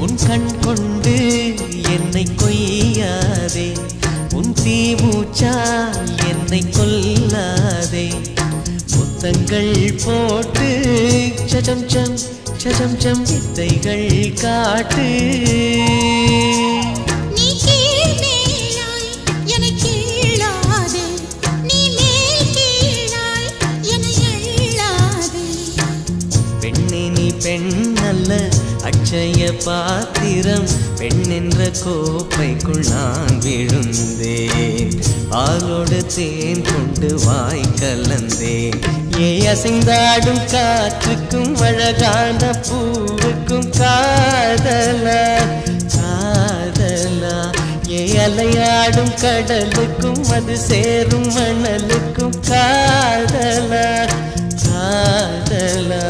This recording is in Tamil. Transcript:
உன் கண் கொண்டு என்னை கொய்யாதே உன் தீமூச்சால் என்னை கொல்லாதே முத்தங்கள் போட்டு சஜம் சம் சஜம் சம் வித்தைகள் காட்டு பெண்ணல்ல அட்சய பாத்திரம் பெண் என்ற கோப்பைக்குள் நான் விழுந்தேன் பாலோடு தேன் கொண்டு வாய் கலந்தேன் ஏ அசைந்தாடும் காற்றுக்கும் அழகான பூவுக்கும் காதலா காதலா ஏ அலையாடும் கடலுக்கும் அது சேரும் மணலுக்கும் காதலா காதலா